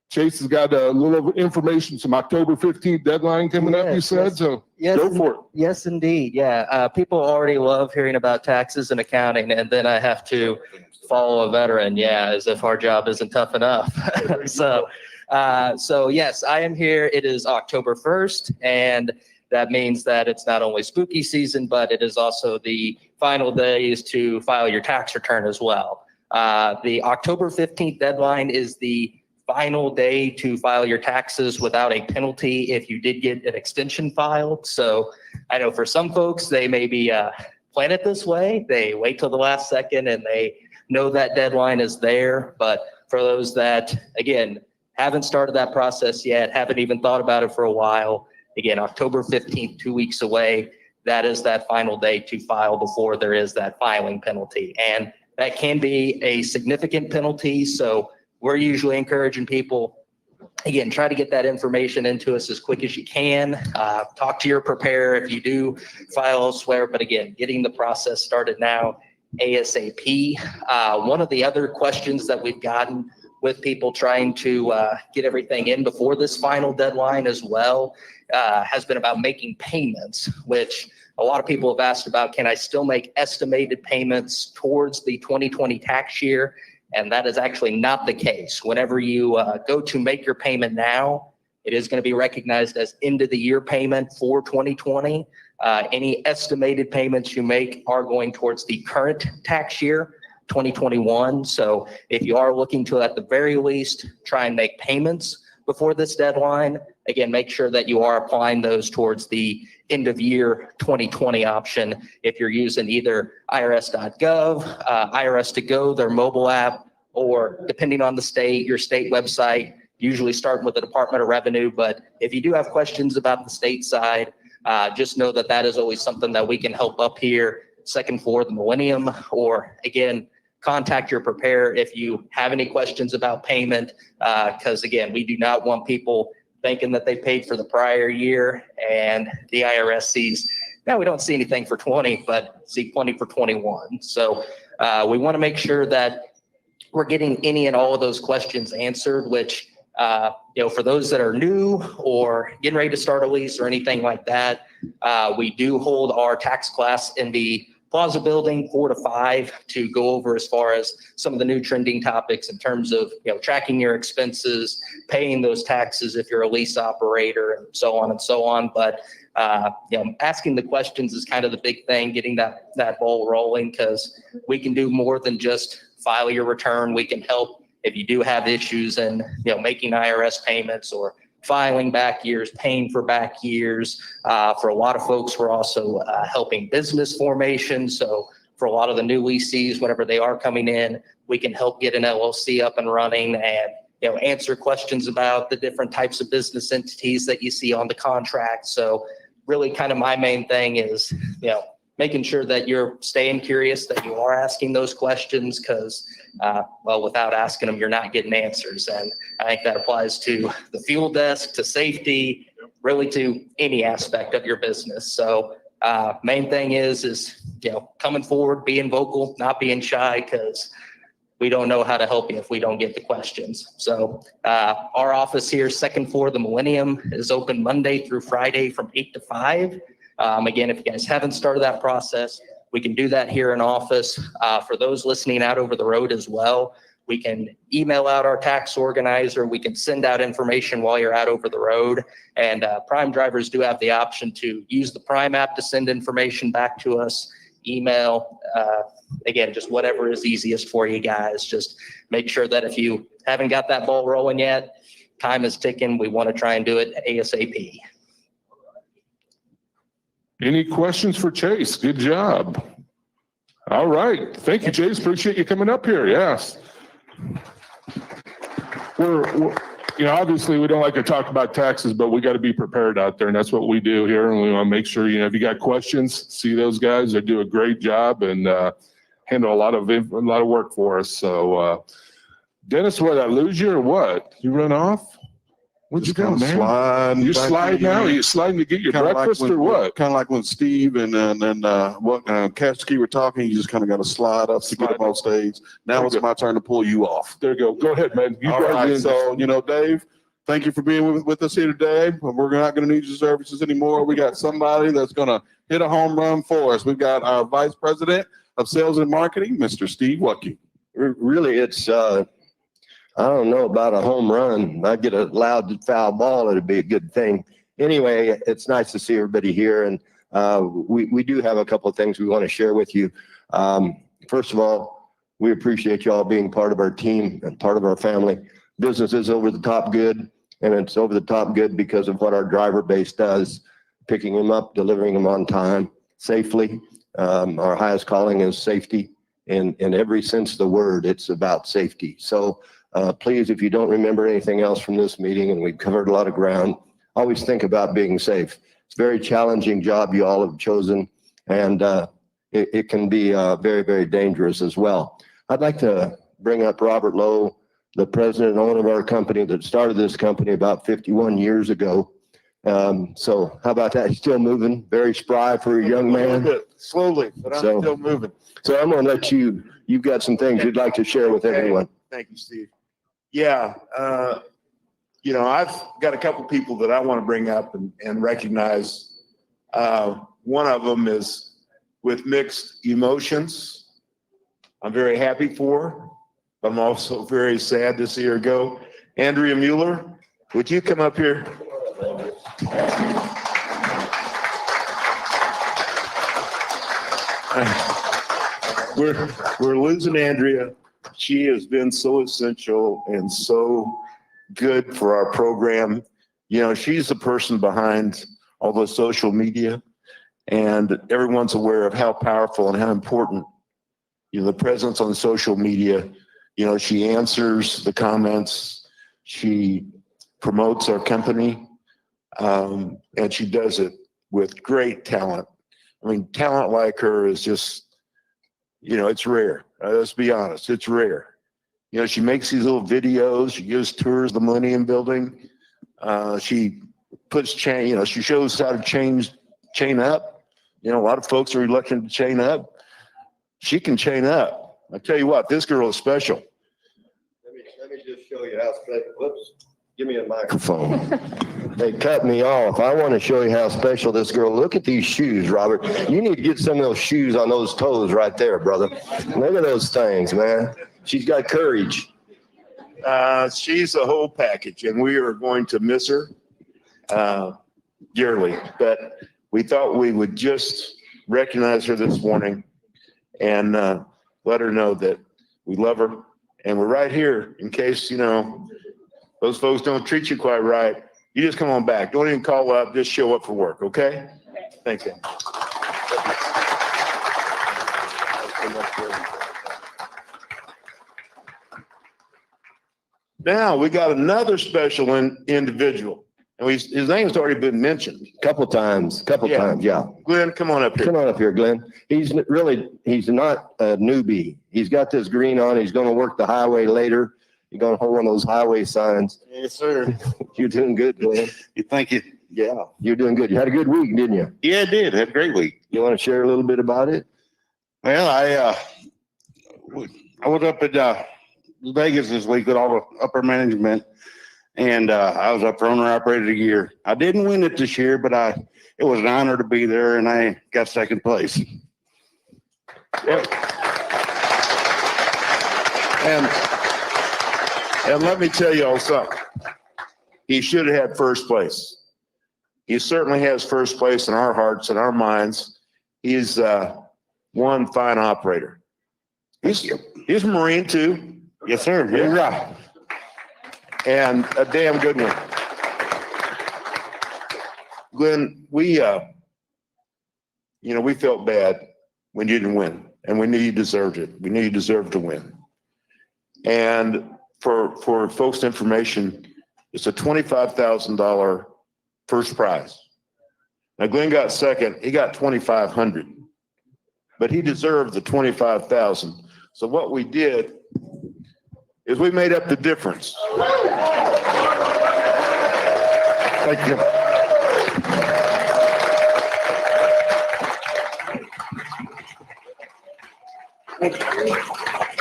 [SPEAKER 2] Chase has got a little information, some October 15th deadline coming up, you said, so go for it.
[SPEAKER 16] Yes, indeed. Yeah. People already love hearing about taxes and accounting, and then I have to follow a veteran. Yeah, as if our job isn't tough enough. So yes, I am here. It is October 1st, and that means that it's not only spooky season, but it is also the final days to file your tax return as well. The October 15th deadline is the final day to file your taxes without a penalty if you did get an extension filed. So I know for some folks, they maybe plan it this way. They wait till the last second and they know that deadline is there. But for those that, again, haven't started that process yet, haven't even thought about it for a while, again, October 15th, 2 weeks away, that is that final day to file before there is that filing penalty. And that can be a significant penalty. So we're usually encouraging people, again, try to get that information into us as quick as you can. Talk to your preparer if you do file elsewhere. But again, getting the process started now ASAP. One of the other questions that we've gotten with people trying to get everything in before this final deadline as well has been about making payments, which a lot of people have asked about. Can I still make estimated payments towards the 2020 tax year? And that is actually not the case. Whenever you go to make your payment now, it is going to be recognized as end of the year payment for 2020. Any estimated payments you make are going towards the current tax year, 2021. So if you are looking to, at the very least, try and make payments before this deadline, again, make sure that you are applying those towards the end of year 2020 option. If you're using either irs.gov, IRS to go, their mobile app, or depending on the state, your state website, usually starting with the Department of Revenue. But if you do have questions about the state side, just know that that is always something that we can help up here, second floor of the Millennium, or again, contact your preparer if you have any questions about payment. Because again, we do not want people thinking that they paid for the prior year and the IRS sees, no, we don't see anything for 20, but see plenty for 21. So we want to make sure that we're getting any and all of those questions answered, which, for those that are new or getting ready to start a lease or anything like that, we do hold our tax class in the Plaza Building 4 to 5 to go over as far as some of the new trending topics in terms of, tracking your expenses, paying those taxes if you're a lease operator, and so on and so on. But, asking the questions is kind of the big thing, getting that ball rolling, because we can do more than just file your return. We can help if you do have issues in, making IRS payments or filing back years, paying for back years. For a lot of folks, we're also helping business formation. So for a lot of the new leasees, whenever they are coming in, we can help get an LLC up and running and, answer questions about the different types of business entities that you see on the contract. So really kind of my main thing is, making sure that you're staying curious, that you are asking those questions, because, without asking them, you're not getting answers. And I think that applies to the fuel desk, to safety, really to any aspect of your business. So main thing is, coming forward, being vocal, not being shy, because we don't know how to help you if we don't get the questions. So our office here, second floor, the Millennium, is open Monday through Friday from 8 to 5. Again, if you guys haven't started that process, we can do that here in office. For those listening out over the road as well, we can email out our tax organizer. We can send out information while you're out over the road. And Prime drivers do have the option to use the Prime app to send information back to us, email, again, just whatever is easiest for you guys. Just make sure that if you haven't got that ball rolling yet, time is ticking. We want to try and do it ASAP.
[SPEAKER 2] Any questions for Chase? Good job. All right. Thank you, Chase. Appreciate you coming up here. Yes. We're obviously we don't like to talk about taxes, but we got to be prepared out there. And that's what we do here. And we want to make sure, if you got questions, see those guys. They do a great job and handle a lot of work for us. So, Dennis, what, I lose you or what? You run off? Where'd you go, man?
[SPEAKER 1] Sliding
[SPEAKER 2] You
[SPEAKER 1] back
[SPEAKER 2] slide
[SPEAKER 1] in.
[SPEAKER 2] now? Are you sliding to get your breakfast or what?
[SPEAKER 1] Kind of like when Steve and Kasky were talking, you just kind of got to slide up to get them on stage. Now it's my turn to pull you off.
[SPEAKER 2] There you go. Go ahead, man. You
[SPEAKER 1] All
[SPEAKER 2] guys
[SPEAKER 1] right.
[SPEAKER 2] in.
[SPEAKER 1] So, Dave, thank you for being with us here today. We're not going to need your services anymore. We got somebody that's going to hit a home run for us. We've got our Vice President of Sales and Marketing, Mr. Steve Wuttke.
[SPEAKER 15] Really, it's I don't know about a home run. I get a loud foul ball, it'd be a good thing. Anyway, it's nice to see everybody here, and we do have a couple of things we want to share with you. First of all, we appreciate you all being part of our team and part of our family. Business is over the top good, and it's over the top good because of what our driver base does, picking them up, delivering them on time, safely. Our highest calling is safety. In every sense of the word, it's about safety. So please, if you don't remember anything else from this meeting, and we've covered a lot of ground, always think about being safe. It's a very challenging job you all have chosen, and it can be very, very dangerous as well. I'd like to bring up Robert Lowe, the president and owner of our company that started this company about 51 years ago. So how about that? He's still moving, very spry for a young man.
[SPEAKER 1] Slowly, but I'm still moving.
[SPEAKER 15] So I'm going to let you've got some things you'd like to share with everyone.
[SPEAKER 17] Thank you, Steve. Yeah, I've got a couple people that I want to bring up and recognize. One of them is with mixed emotions. I'm very happy for her, but I'm also very sad to see her go. Andrea Mueller, would you come up here? We're losing Andrea. She has been so essential and so good for our program. She's the person behind all the social media, and everyone's aware of how powerful and how important, the presence on social media. She answers the comments, she promotes our company, and she does it with great talent. I mean, talent like her is just You know, it's rare. Let's be honest, it's rare. You know, she makes these little videos. She gives tours of the Millennium Building. She puts chain, you know, she shows how to chain up. You know, a lot of folks are reluctant to chain up. She can chain up. I tell you what, this girl is special.
[SPEAKER 15] Let me just show you how special. Whoops. Give me a microphone. They cut me off. I want to show you how special this girl. Look at these shoes, Robert. You need to get some of those shoes on those toes right there, brother. Look at those things, man. She's got courage.
[SPEAKER 17] She's a whole package, and we are going to miss her dearly. But we thought we would just recognize her this morning and let her know that we love her, and we're right here in case, you know, those folks don't treat you quite right. You just come on back. Don't even call up. Just show up for work, okay? Thanks, Ann. Now we got another special individual, and his name's already been mentioned.
[SPEAKER 15] Couple times, yeah.
[SPEAKER 17] Glenn, come on up here.
[SPEAKER 15] Come on up here, Glenn. He's not a newbie. He's got this green on. He's going to work the highway later. You're going to hold one of those highway signs.
[SPEAKER 6] Yes, sir.
[SPEAKER 15] You're doing good, Glenn.
[SPEAKER 6] Thank you.
[SPEAKER 15] Yeah, you're doing good. You had a good week, didn't you?
[SPEAKER 6] Yeah, I did. Had a great week.
[SPEAKER 15] You want to share a little bit about it?
[SPEAKER 6] Well, I was up at Vegas this week with all the upper management, and I was up for owner operator of the year. I didn't win it this year, but it was an honor to be there, and I got second place.
[SPEAKER 17] Yep. And let me tell y'all something. He should have had first place. He certainly has first place in our hearts and our minds. He's one fine operator. He's a Marine too.
[SPEAKER 6] Yes, sir.
[SPEAKER 17] Yeah.
[SPEAKER 6] Right.
[SPEAKER 17] And a damn good one. Glenn, we felt bad when you didn't win, and we knew you deserved it. We knew you deserved to win. And for folks' information, it's a $25,000 first prize. Now Glenn got second, he got $2,500, but he deserved the $25,000. So what we did is we made up the difference. Thank you.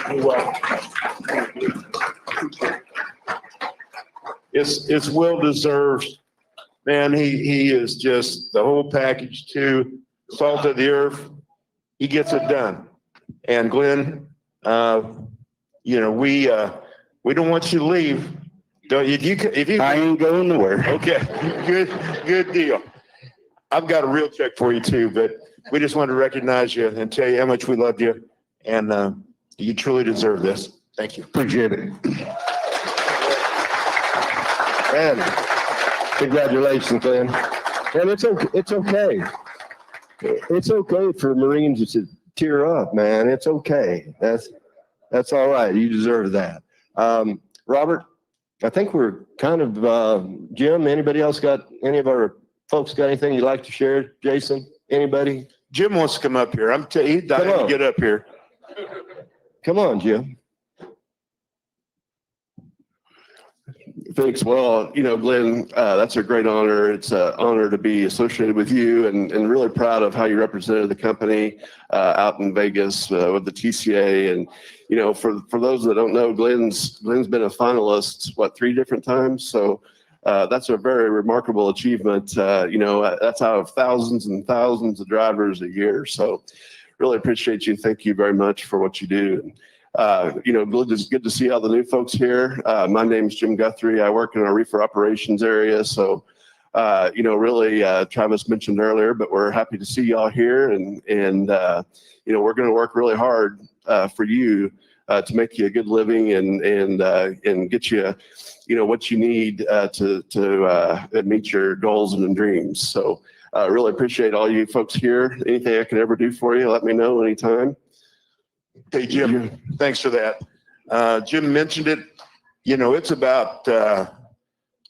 [SPEAKER 17] You're welcome. It's well deserved. Man, he is just the whole package too. Salt of the earth. He gets it done. And Glenn, we don't want you to leave. Don't if you
[SPEAKER 6] I ain't going nowhere.
[SPEAKER 17] Okay, good deal. I've got a real check for you too, but we just wanted to recognize you and tell you how much we love you, and you truly deserve this. Thank you.
[SPEAKER 6] Appreciate it.
[SPEAKER 15] And congratulations, Glenn. And it's okay. It's okay for Marines to tear up, man. It's okay. That's all right. You deserve that. Robert, I think we're kind of, Jim, anybody else any of our folks got anything you'd like to share? Jason, anybody?
[SPEAKER 17] Jim wants to come up here. I'm telling you, he's dying to get up here.
[SPEAKER 15] Come on, Jim.
[SPEAKER 18] Thanks. Well, Glenn, that's a great honor. It's an honor to be associated with you, and really proud of how you represented the company out in Vegas with the TCA. And, for those that don't know, Glenn's been a finalist, 3 different times. So that's a very remarkable achievement. That's out of thousands and thousands of drivers a year. So really appreciate you. Thank you very much for what you do. It's good to see all the new folks here. My name is Jim Guthrie. I work in our reefer operations area. So, really, Travis mentioned earlier, but we're happy to see y'all here, and we're going to work really hard for you to make you a good living and get you, what you need to meet your goals and dreams. So, really appreciate all you folks here. Anything I can ever do for you, let me know anytime.
[SPEAKER 17] Hey, Jim, thanks for that. Jim mentioned it. It's about,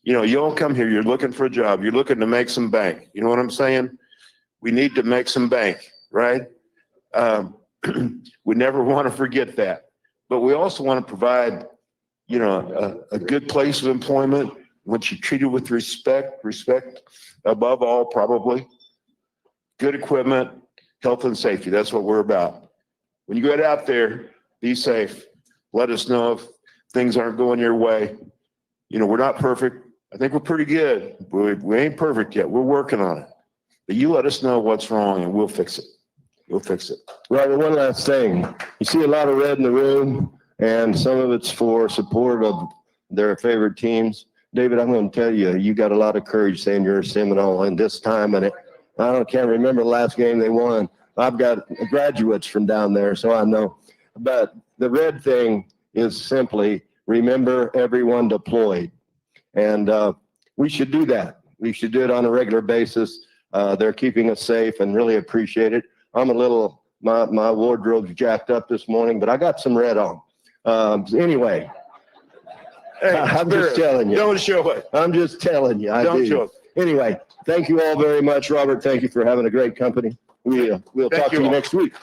[SPEAKER 17] you all come here, you're looking for a job, you're looking to make some bank. You know what I'm saying? We need to make some bank, right? We never want to forget that. But we also want to provide, a good place of employment, once you're treated with respect above all, probably. Good equipment, health and safety. That's what we're about. When you get out there, be safe. Let us know if things aren't going your way. We're not perfect. I think we're pretty good. We ain't perfect yet. We're working on it. But you let us know what's wrong and we'll fix it. We'll fix it.
[SPEAKER 15] Robert, one last thing. You see a lot of red in the room, and some of it's for support of their favorite teams. David, I'm going to tell you, you got a lot of courage saying you're a Seminole in this time, and can't remember the last game they won. I've got graduates from down there, so I know. But the red thing is simply remember everyone deployed. And we should do that. We should do it on a regular basis. They're keeping us safe and really appreciate it. I'm my wardrobe's jacked up this morning, but I got some red on. Anyway,
[SPEAKER 17] Hey,
[SPEAKER 15] I'm just telling you.
[SPEAKER 17] Don't show it.
[SPEAKER 15] I'm just telling you.
[SPEAKER 17] Don't show it.
[SPEAKER 15] Anyway, thank you all very much, Robert. Thank you for having a great company. We'll talk to you
[SPEAKER 17] all.
[SPEAKER 15] next week.